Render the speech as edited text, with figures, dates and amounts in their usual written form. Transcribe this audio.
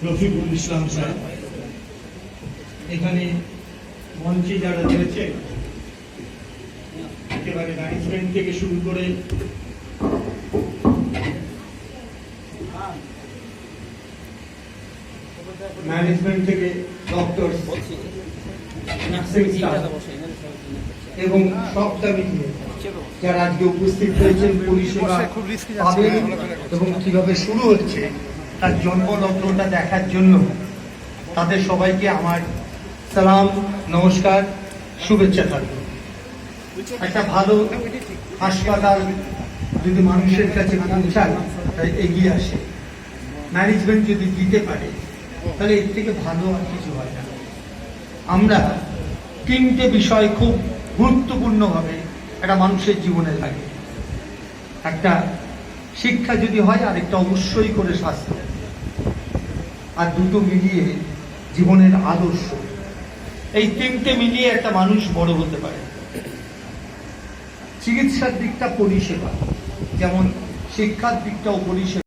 রফিকুল ইসলাম সাহেব এখানে মঞ্চে যারা রয়েছে একেবারে ম্যানেজমেন্ট থেকে শুরু করে ম্যানেজমেন্ট থেকে ডক্টর এবং সবটা মিলিয়ে যারা আজকে উপস্থিত হয়েছেন পরিষেবা পাবেন এবং কিভাবে শুরু হচ্ছে তার জন্মলগ্নটা দেখার জন্য তাদের সবাইকে আমার সালাম, নমস্কার, শুভেচ্ছা থাকবে। একটা ভালো হাসপাতাল যদি মানুষের কাছে পৌঁছায় তাই এগিয়ে আসে, ম্যানেজমেন্ট যদি দিতে পারে তাহলে এর থেকে ভালো আর কিছু হয় না। আমরা তিনটে বিষয় খুব গুরুত্বপূর্ণভাবে একটা মানুষের জীবনে থাকে। একটা শিক্ষা যদি হয়, আর একটা অবশ্যই করে স্বাস্থ্য, আর দুটো মিলিয়ে জীবনের আদর্শ। এই তিনটে মিলিয়ে একটা মানুষ বড় হতে পারে। চিকিৎসার দিকটা পরিষেবা, যেমন শিক্ষার দিকটাও পরিষেবা।